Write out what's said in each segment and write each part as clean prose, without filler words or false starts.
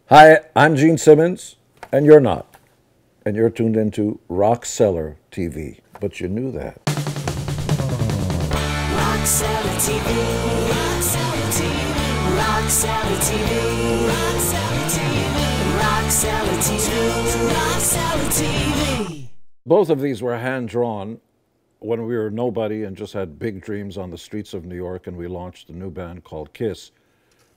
Hi, I'm Gene Simmons, and you're not. And you're tuned into Rockseller TV. But you knew that. Rockseller TV, Rockseller TV, Rockseller TV, Rockseller TV, Rockseller TV. Both of these were hand-drawn when we were nobody and just had big dreams on the streets of New York, and we launched a new band called Kiss.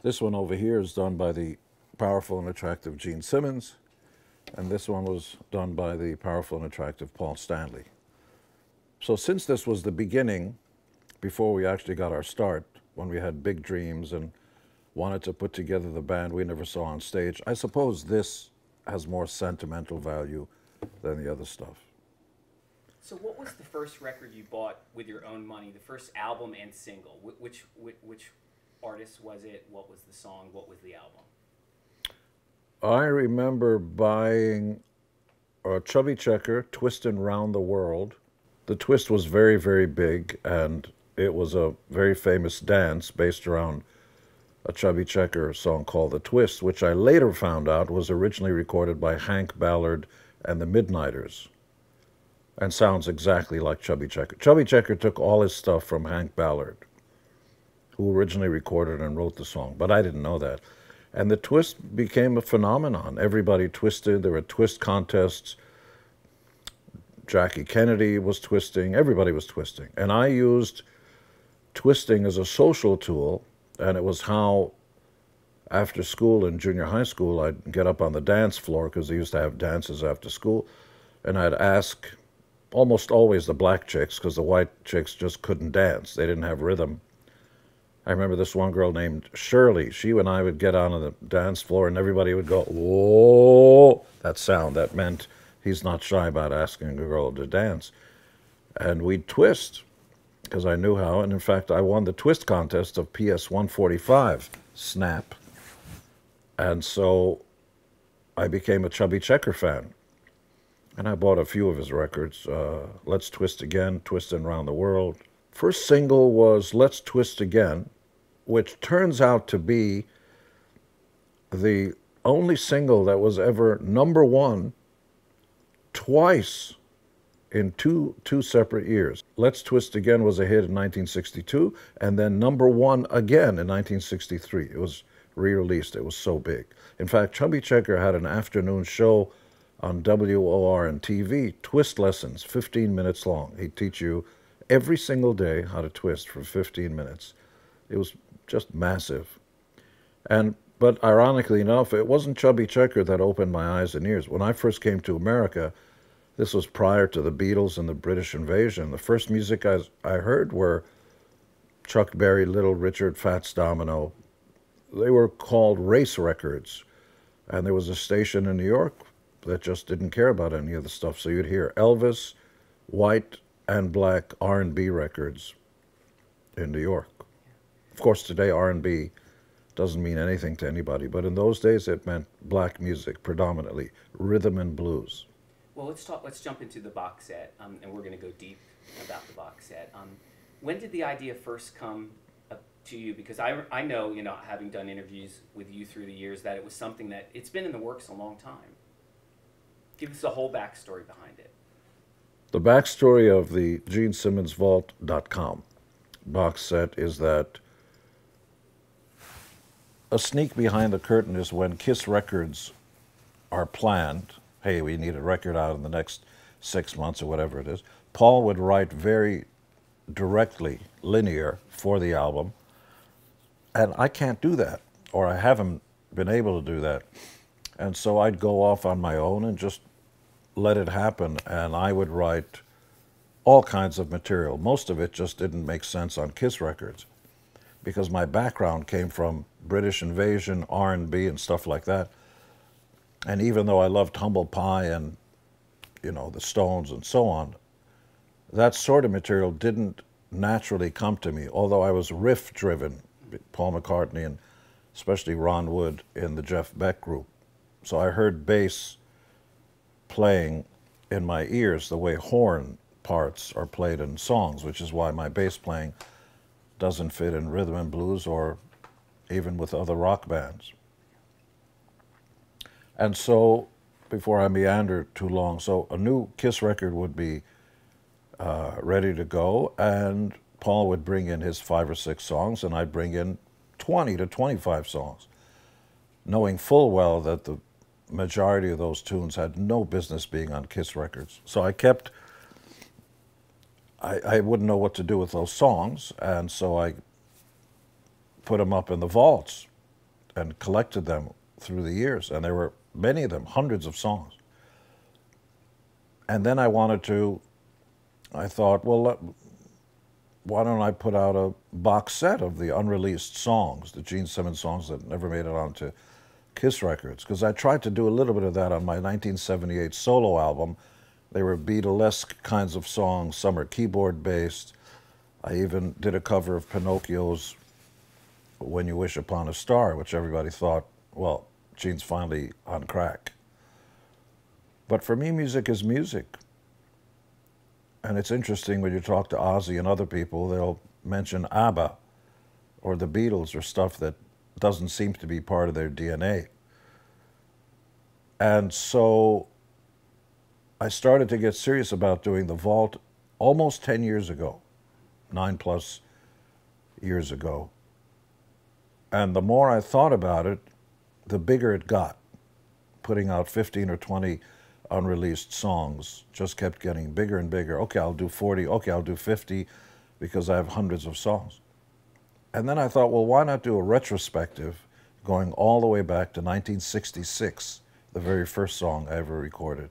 This one over here is done by the powerful and attractive Gene Simmons, and this one was done by the powerful and attractive Paul Stanley. So since this was the beginning, before we actually got our start, when we had big dreams and wanted to put together the band we never saw on stage, I suppose this has more sentimental value than the other stuff. So what was the first record you bought with your own money, the first album and single? Which artist was it? What was the song? What was the album? I remember buying a Chubby Checker, Twistin' Round the World. The twist was very, very big, and it was a very famous dance based around a Chubby Checker song called The Twist, which I later found out was originally recorded by Hank Ballard and the Midnighters, and sounds exactly like Chubby Checker. Chubby Checker took all his stuff from Hank Ballard, who originally recorded and wrote the song, but I didn't know that. And the twist became a phenomenon. Everybody twisted. There were twist contests. Jackie Kennedy was twisting. Everybody was twisting. And I used twisting as a social tool, and it was how, after school in junior high school, I'd get up on the dance floor, because they used to have dances after school, and I'd ask almost always the black chicks, because the white chicks just couldn't dance. They didn't have rhythm. I remember this one girl named Shirley. She and I would get on the dance floor, and everybody would go, whoa, that sound. That meant he's not shy about asking a girl to dance. And we'd twist, because I knew how. And in fact, I won the twist contest of PS 145, Snap. And so I became a Chubby Checker fan. And I bought a few of his records. Let's Twist Again, Twistin' Around the World. First single was Let's Twist Again, which turns out to be the only single that was ever #1 twice in two separate years. Let's Twist Again was a hit in 1962, and then #1 again in 1963. It was re-released. It was so big. In fact, Chubby Checker had an afternoon show on WOR and TV, twist lessons, 15 minutes long. He'd teach you every single day how to twist for 15 minutes. It was just massive. But ironically enough, it wasn't Chubby Checker that opened my eyes and ears. When I first came to America, this was prior to the Beatles and the British invasion. The first music I heard were Chuck Berry, Little Richard, Fats Domino. They were called race records. And there was a station in New York that just didn't care about any of the stuff. So you'd hear Elvis, white and black R&B records in New York. Of course, today R&B doesn't mean anything to anybody, but in those days it meant black music predominantly, rhythm and blues. Well, let's jump into the box set, and we're going to go deep about the box set. When did the idea first come up to you? Because I know, having done interviews with you through the years, that it was something that it's been in the works a long time. Give us the whole backstory behind it. The backstory of the GeneSimmonsVault.com box set is that a sneak behind the curtain is when Kiss records are planned. Hey, we need a record out in the next 6 months or whatever it is. Paul would write very directly, linear, for the album. And I can't do that, or I haven't been able to do that. And so I'd go off on my own and just let it happen, and I would write all kinds of material. Most of it just didn't make sense on Kiss records, because my background came from British invasion, R&B, and stuff like that. And even though I loved Humble Pie and, the Stones and so on, that sort of material didn't naturally come to me, although I was riff-driven, Paul McCartney and especially Ron Wood in the Jeff Beck group. So I heard bass playing in my ears the way horn parts are played in songs, which is why my bass playing doesn't fit in rhythm and blues or even with other rock bands. And so, before I meander too long, so a new Kiss record would be ready to go, and Paul would bring in his 5 or 6 songs, and I'd bring in 20 to 25 songs, knowing full well that the majority of those tunes had no business being on Kiss records. So I wouldn't know what to do with those songs, and so I put them up in the vaults and collected them through the years, and there were many of them, hundreds of songs. And then I thought, well, why don't I put out a box set of the unreleased songs, the Gene Simmons songs that never made it onto Kiss records? Because I tried to do a little bit of that on my 1978 solo album. They were Beatlesque kinds of songs, some are keyboard-based. I even did a cover of Pinocchio's When You Wish Upon a Star, which everybody thought, well, Gene's finally on crack. But for me, music is music. And it's interesting when you talk to Ozzy and other people, they'll mention ABBA or the Beatles or stuff that doesn't seem to be part of their DNA. And so I started to get serious about doing the vault almost 10 years ago, 9+ years ago. And the more I thought about it, the bigger it got. Putting out 15 or 20 unreleased songs just kept getting bigger and bigger. Okay, I'll do 40. Okay, I'll do 50 because I have hundreds of songs. And then I thought, well, why not do a retrospective going all the way back to 1966, the very first song I ever recorded.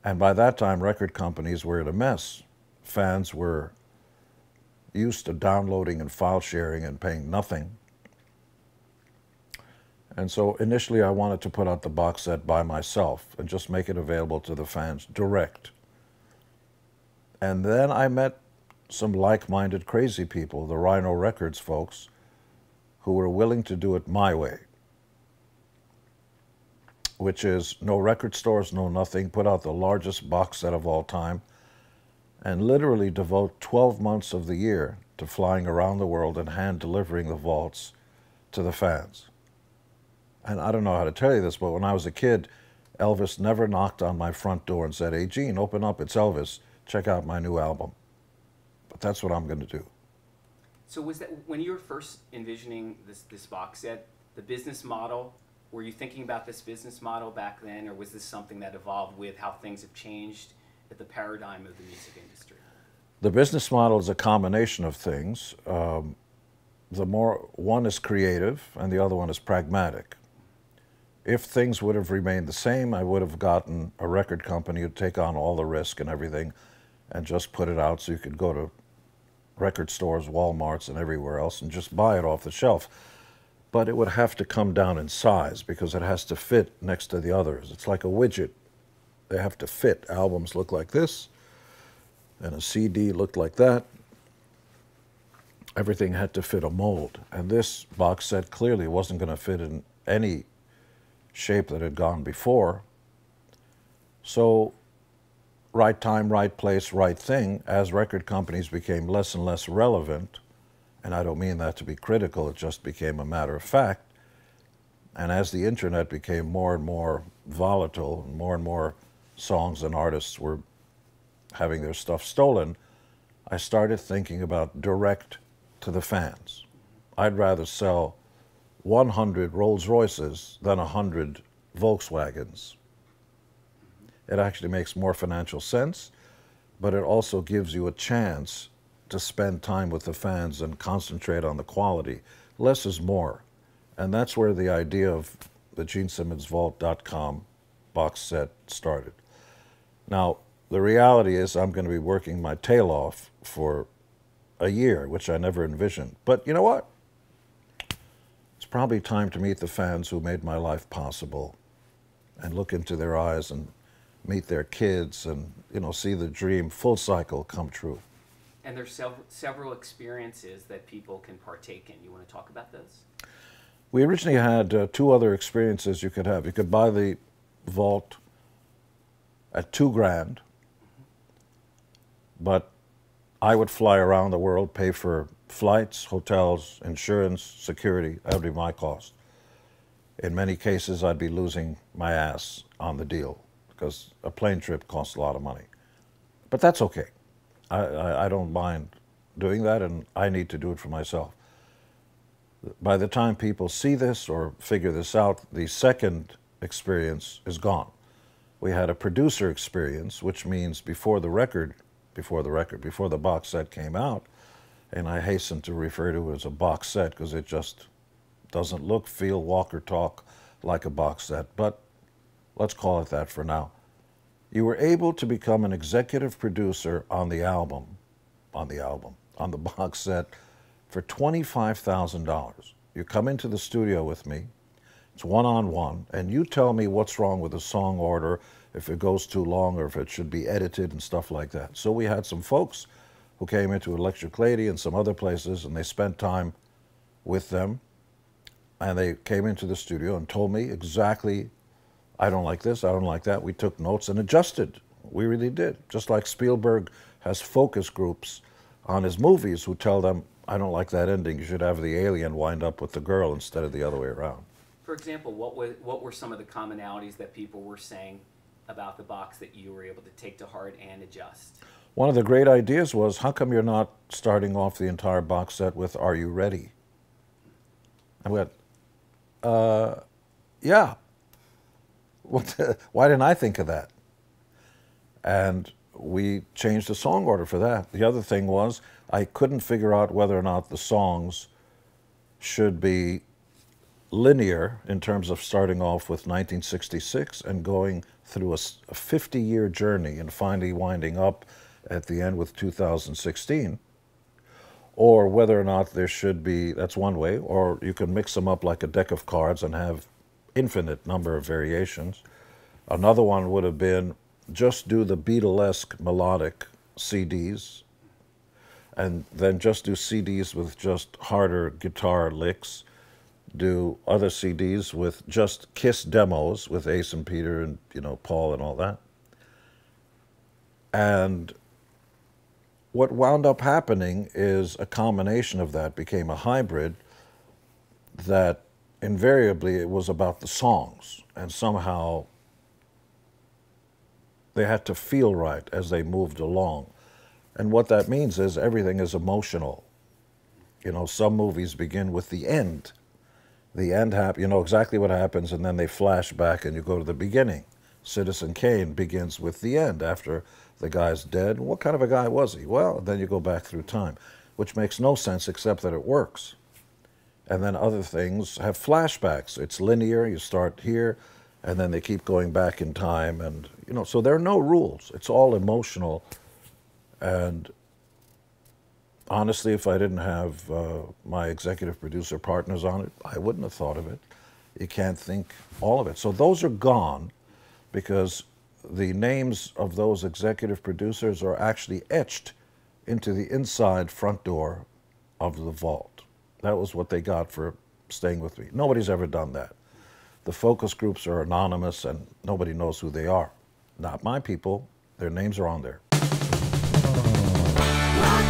And by that time, record companies were in a mess. Fans were used to downloading and file sharing and paying nothing. And so initially I wanted to put out the box set by myself and just make it available to the fans direct. And then I met some like-minded crazy people, the Rhino Records folks, who were willing to do it my way, which is no record stores, no nothing, put out the largest box set of all time, and literally devote 12 months of the year to flying around the world and hand-delivering the vaults to the fans. And I don't know how to tell you this, but when I was a kid, Elvis never knocked on my front door and said, "Hey, Gene, open up, it's Elvis. Check out my new album." But that's what I'm going to do. So was that, when you were first envisioning this box set, the business model, were you thinking about this business model back then, or was this something that evolved with how things have changed at the paradigm of the music industry? The business model is a combination of things. The more one is creative and the other one is pragmatic. If things would have remained the same, I would have gotten a record company who'd take on all the risk and everything and just put it out so you could go to record stores, Walmarts, and everywhere else and just buy it off the shelf. But it would have to come down in size because it has to fit next to the others. It's like a widget. They have to fit. Albums look like this, and a CD looked like that. Everything had to fit a mold. And this box set clearly wasn't going to fit in any shape that had gone before. So, right time, right place, right thing, as record companies became less and less relevant, and I don't mean that to be critical, it just became a matter of fact, and as the internet became more and more volatile, and more songs and artists were having their stuff stolen, I started thinking about direct to the fans. I'd rather sell 100 Rolls Royces than 100 Volkswagens. It actually makes more financial sense, but it also gives you a chance to spend time with the fans and concentrate on the quality. Less is more. And that's where the idea of the GeneSimmonsVault.com box set started. Now, the reality is I'm going to be working my tail off for a year, which I never envisioned. But you know what? It's probably time to meet the fans who made my life possible and look into their eyes and meet their kids and, you know, see the dream full cycle come true. And there's several experiences that people can partake in. You want to talk about those? We originally had 2 other experiences you could have. You could buy the vault at $2 grand, but I would fly around the world, pay for flights, hotels, insurance, security. That would be my cost. In many cases, I'd be losing my ass on the deal because a plane trip costs a lot of money. But that's okay. I don't mind doing that, and I need to do it for myself. By the time people see this or figure this out, the second experience is gone. We had a producer experience, which means before the box set came out, and I hasten to refer to it as a box set because it just doesn't look, feel, walk, or talk like a box set, but let's call it that for now. You were able to become an executive producer on the box set for $25,000. You come into the studio with me, it's one-on-one, and you tell me what's wrong with the song order, if it goes too long or if it should be edited and stuff like that. So we had some folks who came into Electric Lady and some other places, and they spent time with them, and they came into the studio and told me exactly, I don't like this, I don't like that. We took notes and adjusted. We really did. Just like Spielberg has focus groups on his movies who tell them, I don't like that ending, you should have the alien wind up with the girl instead of the other way around. For example, what were some of the commonalities that people were saying about the box that you were able to take to heart and adjust? One of the great ideas was, how come you're not starting off the entire box set with Are You Ready? I went, yeah. Why didn't I think of that? And we changed the song order for that. The other thing was, I couldn't figure out whether or not the songs should be linear in terms of starting off with 1966 and going through a 50-year journey and finally winding up at the end with 2016, or whether or not there should be, that's one way, or you can mix them up like a deck of cards and have infinite number of variations. Another one would have been just do the Beatlesque melodic CDs, and then just do CDs with just harder guitar licks, do other CDs with just Kiss demos with Ace and Peter and, you know, Paul and all that. And what wound up happening is a combination of that became a hybrid that invariably it was about the songs, and somehow they had to feel right as they moved along. And what that means is everything is emotional. You know, some movies begin with the end. The end you know exactly what happens, and then they flash back and you go to the beginning. Citizen Kane begins with the end after the guy's dead. What kind of a guy was he? Well, then you go back through time, which makes no sense except that it works. And then other things have flashbacks. It's linear, you start here, and then they keep going back in time, and, you know, so there are no rules. It's all emotional. And honestly, if I didn't have my executive producer partners on it, I wouldn't have thought of it. You can't think all of it. So those are gone because the names of those executive producers are actually etched into the inside front door of the vault. That was what they got for staying with me. Nobody's ever done that. The focus groups are anonymous and nobody knows who they are. Not my people. Their names are on there. Rock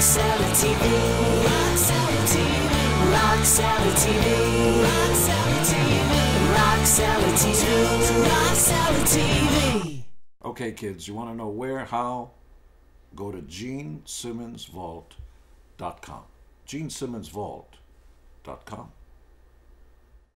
Salad TV, Rock Salad TV, Rock Salad TV, Rock Salad TV, Rock Salad TV, Rock Salad TV. Okay, kids, you want to know where, how? Go to GeneSimmonsVault.com. GeneSimmonsVault.com.